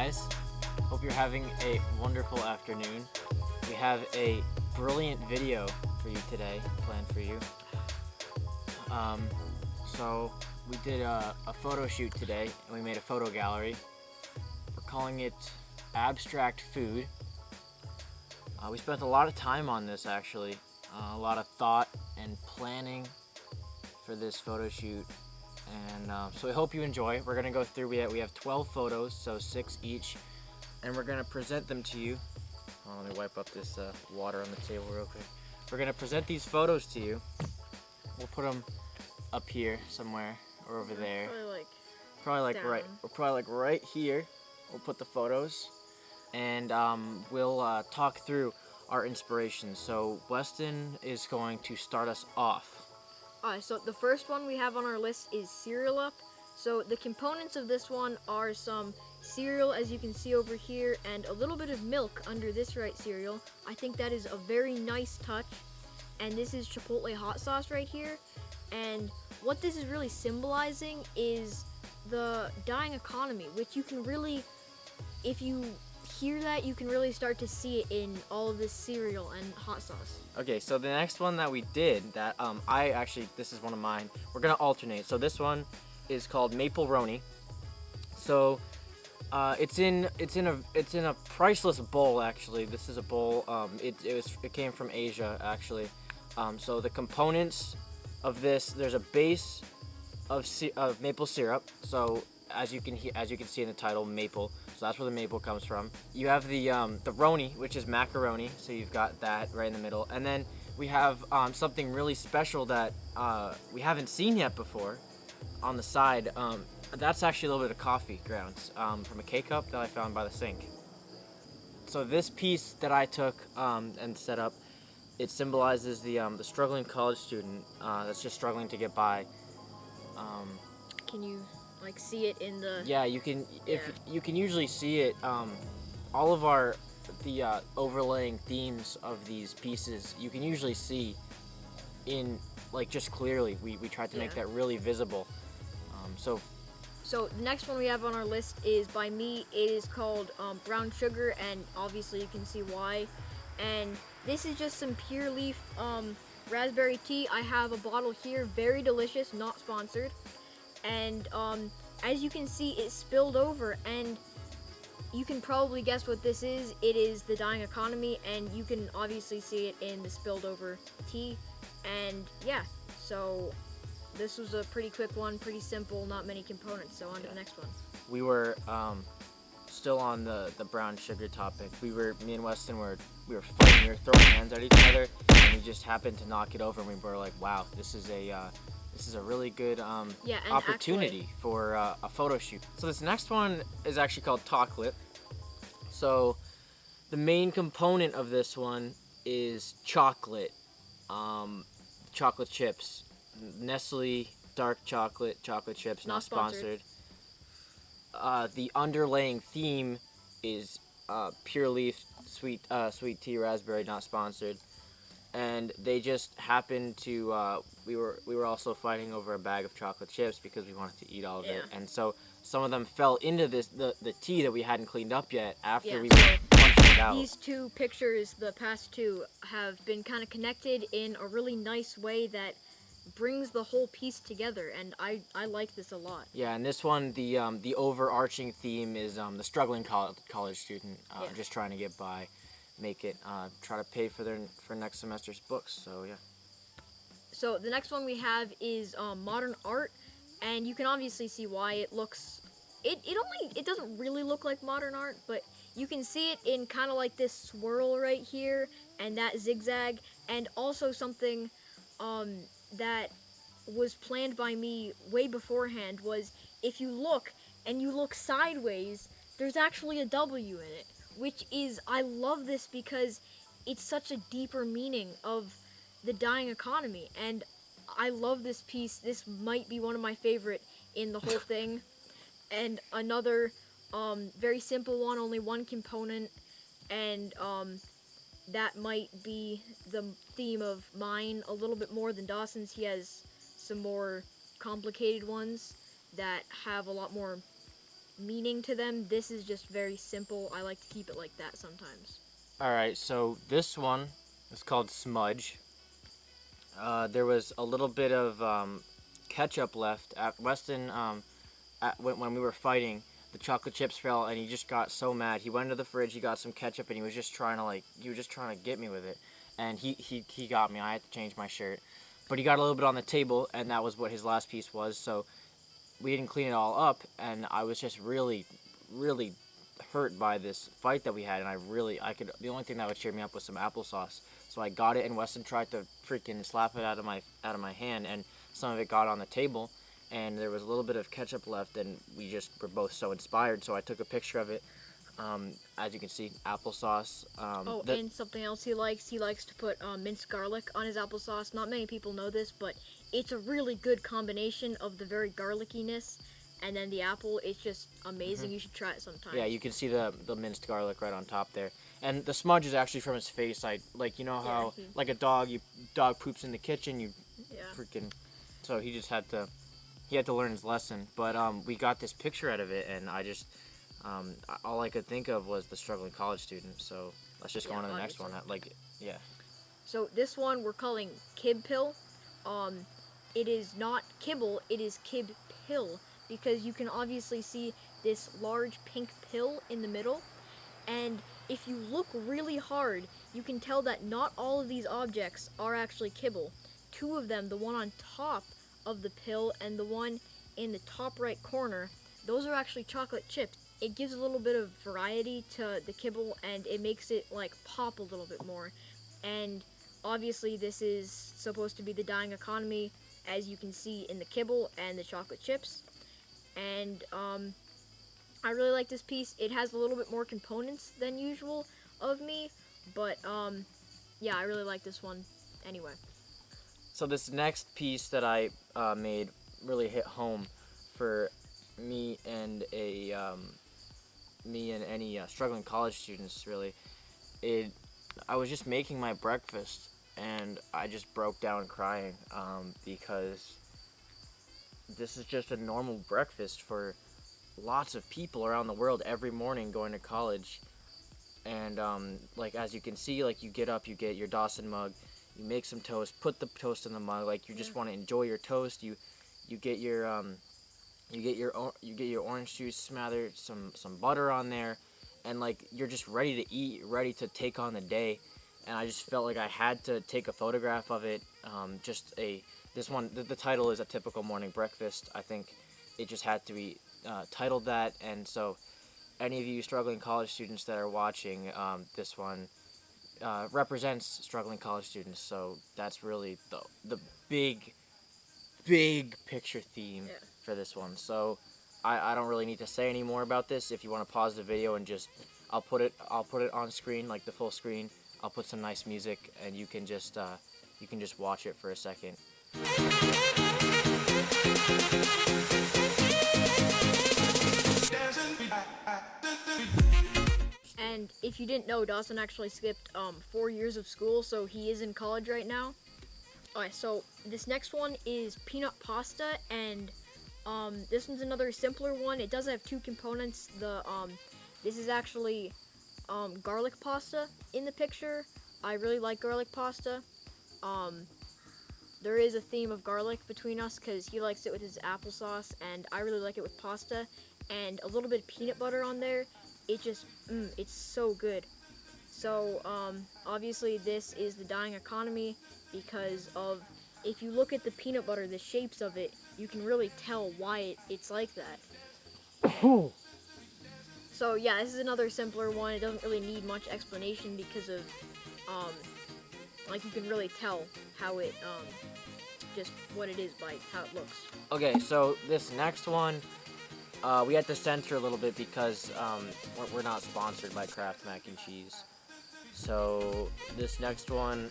guys? Hope you're having a wonderful afternoon. We have a brilliant video for you today, planned for you. So we did a photo shoot today, and we made a photo gallery. We're calling it Abstract Food. We spent a lot of time on this, actually. A lot of thought and planning for this photo shoot. And so I hope you enjoy. We're going to go through, we have 12 photos, so 6 each. And we're going to present them to you. Let me wipe up this water on the table real quick. We're going to present these photos to you. We'll put them up here somewhere or over there. Probably like right here. We'll put the photos. And we'll talk through our inspirations. So Weston is going to start us off. Alright, so the first one we have on our list is cereal up. So the components of this one are some cereal, as you can see over here, and a little bit of milk under this right cereal. I think that is a very nice touch. And this is Chipotle hot sauce right here. And what this is really symbolizing is the dying economy, which you can really, if you hear that, you can really start to see it in all of this cereal and hot sauce. Okay, so the next one that we did, that this is one of mine. We're gonna alternate. So this one is called Maple Roni. So it's in a priceless bowl, actually. This is a bowl. It came from Asia, actually. So the components of this, there's a base of maple syrup. So as you can see in the title, maple. So that's where the maple comes from. You have the roni, which is macaroni. So you've got that right in the middle. And then we have something really special that we haven't seen yet before on the side. That's actually a little bit of coffee grounds from a K-cup that I found by the sink. So this piece that I took and set up, it symbolizes the struggling college student that's just struggling to get by. Can you see it in the... Yeah, you can. You can usually see it. All of the overlaying themes of these pieces, you can usually see in just clearly. We tried to make that really visible. So the next one we have on our list is by me. It is called Brown Sugar, and obviously you can see why. And this is just some pure leaf raspberry tea. I have a bottle here, very delicious, not sponsored. And as you can see, it spilled over, and you can probably guess what this is. It is the dying economy, and you can obviously see it in the spilled over tea. And yeah, so this was a pretty quick one, pretty simple, not many components. So on to the next one. We were still on the brown sugar topic. Me and Weston were fighting, we were throwing hands at each other, and we just happened to knock it over, and we were like, wow, this is a really good opportunity for a photo shoot. So this next one is actually called Chocolate. So the main component of this one is chocolate, chocolate chips, Nestle dark chocolate chips, not sponsored. The underlaying theme is pure leaf sweet tea raspberry, not sponsored. And they just happened to we were also fighting over a bag of chocolate chips because we wanted to eat all of it, and so some of them fell into the tea that we hadn't cleaned up yet after we were punching it out. These two pictures, the past two, have been kind of connected in a really nice way that brings the whole piece together, and I like this a lot. Yeah, and this one, the overarching theme is the struggling college student just trying to get by, make it, try to pay for next semester's books. So yeah. So the next one we have is modern art, and you can obviously see why it looks. It doesn't really look like modern art, but you can see it in kind of like this swirl right here and that zigzag, and also something that was planned by me way beforehand was if you look and you look sideways, there's actually a W in it, which is, I love this because it's such a deeper meaning of the dying economy, and I love this piece. This might be one of my favorite in the whole thing. And another very simple one, only one component, and that might be the theme of mine a little bit more than Dawson's. He has some more complicated ones that have a lot more meaning to them. This is just very simple. I like to keep it like that sometimes. All right, so this one is called Smudge. There was a little bit of ketchup left at Weston. When we were fighting, the chocolate chips fell, and he just got so mad. He went to the fridge, he got some ketchup, and he was just trying to get me with it. And he got me. I had to change my shirt, but he got a little bit on the table, and that was what his last piece was. So we didn't clean it all up, and I was just really, really hurt by this fight that we had, and the only thing that would cheer me up was some applesauce. So I got it, and Weston tried to freaking slap it out of my hand, and some of it got on the table, and there was a little bit of ketchup left, and we just were both so inspired. So I took a picture of it. As you can see, applesauce. And something else he likes to put minced garlic on his applesauce. Not many people know this, but it's a really good combination of the very garlickiness and then the apple. It's just amazing. You should try it sometime. Yeah, you can see the minced garlic right on top there. And the smudge is actually from his face. How like a dog poops in the kitchen, so he just had to learn his lesson. But we got this picture out of it, and I just all I could think of was the struggling college student. So let's just go on to the next one. So this one we're calling Kib Pill. It is not kibble, it is Kib Pill, because you can obviously see this large pink pill in the middle, and if you look really hard, you can tell that not all of these objects are actually kibble. Two of them, the one on top of the pill and the one in the top right corner, those are actually chocolate chips. It gives a little bit of variety to the kibble, and it makes it like pop a little bit more. And obviously this is supposed to be the dying economy, as you can see in the kibble and the chocolate chips. And I really like this piece. It has a little bit more components than usual of me, but yeah, I really like this one anyway. So this next piece that I made really hit home for me and any struggling college students. Really, I was just making my breakfast, and I just broke down crying because this is just a normal breakfast for lots of people around the world every morning going to college. And like, as you can see, like, you get up, you get your Dawson mug, you make some toast, put the toast in the mug, like, you just want to enjoy your toast. You get your orange juice, smother some butter on there, and like, you're just ready to eat, ready to take on the day. And I just felt like I had to take a photograph of it. The title is A Typical Morning Breakfast. I think it just had to be titled that. And so any of you struggling college students that are watching, this one represents struggling college students. So that's really the big picture theme for this one. So I don't really need to say any more about this. If you want to pause the video and just, I'll put it on screen, like the full screen. I'll put some nice music, and you can just watch it for a second. And if you didn't know, Dawson actually skipped 4 years of school, so he is in college right now. Alright, so this next one is peanut pasta, and this one's another simpler one. It does have two components. This is actually garlic pasta in the picture. I really like garlic pasta. There is a theme of garlic between us because he likes it with his applesauce, and I really like it with pasta, and a little bit of peanut butter on there. It just, it's so good. So, obviously this is the dying economy because of, if you look at the peanut butter, the shapes of it, you can really tell why it's like that. So yeah, this is another simpler one. It doesn't really need much explanation because of, like, you can really tell how it, just what it is by how it looks. Okay, so this next one, we had to censor a little bit because we're not sponsored by Kraft Mac and Cheese. So this next one,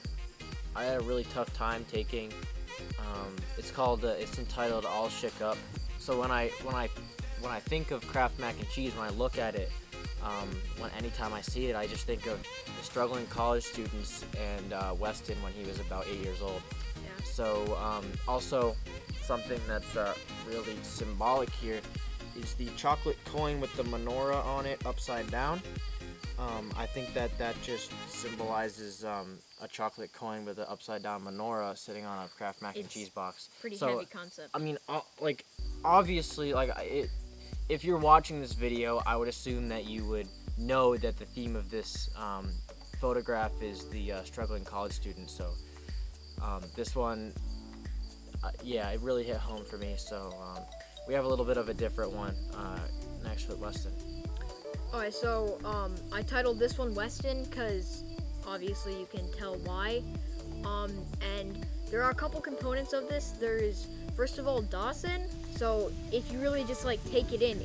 I had a really tough time taking. It's entitled "All Shook Up." So when I think of Kraft Mac and Cheese, when I look at it, anytime I see it, I just think of the struggling college students and Weston when he was about 8 years old. Yeah. So also something that's really symbolic here is the chocolate coin with the menorah on it upside down. I think that just symbolizes a chocolate coin with an upside down menorah sitting on a Kraft mac and cheese box. Pretty heavy concept. I mean, like, obviously, like, if you're watching this video, I would assume that you would know that the theme of this photograph is the struggling college student. So this one, yeah, it really hit home for me. So we have a little bit of a different one next with Weston. Alright, so I titled this one Westin because obviously you can tell why. And there are a couple components of this. There is, first of all, Dawson. So if you really just like take it in,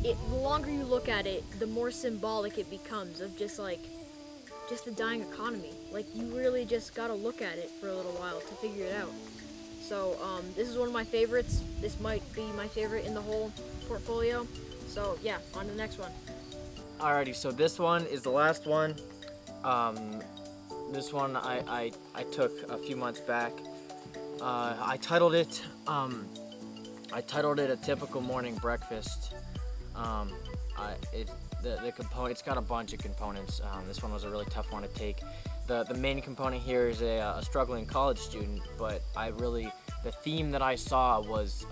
the longer you look at it, the more symbolic it becomes of just the dying economy. Like, you really just gotta look at it for a little while to figure it out. So this is one of my favorites. This might be my favorite in the whole portfolio. So yeah, on to the next one. Alrighty, so this one is the last one. This one I took a few months back. I titled it a typical morning breakfast. It's got a bunch of components. This one was a really tough one to take. The main component here is a struggling college student, but the theme that I saw was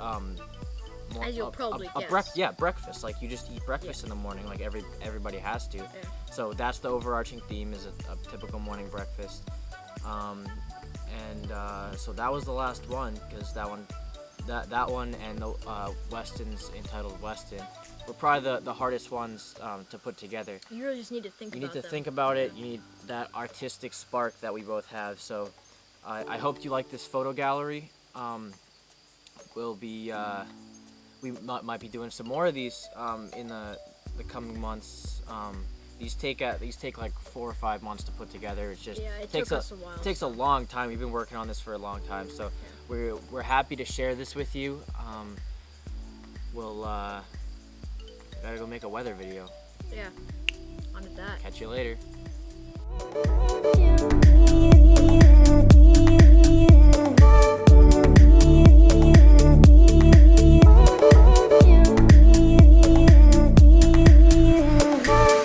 as you'll probably guess. Breakfast. Like, you just eat breakfast in the morning, like everybody has to. Yeah. So that's the overarching theme, is a typical morning breakfast. So that was the last one, because that one and the Weston's entitled Westin were probably the hardest ones to put together. You really just need to think about them. You need to think about it. You need that artistic spark that we both have. So I hope you like this photo gallery. We might be doing some more of these in the coming months. These take like 4 or 5 months to put together. It's just it takes us a while. It takes a long time. We've been working on this for a long time, so we're happy to share this with you. We'll gotta go make a weather video. Yeah, on to that. Catch you later.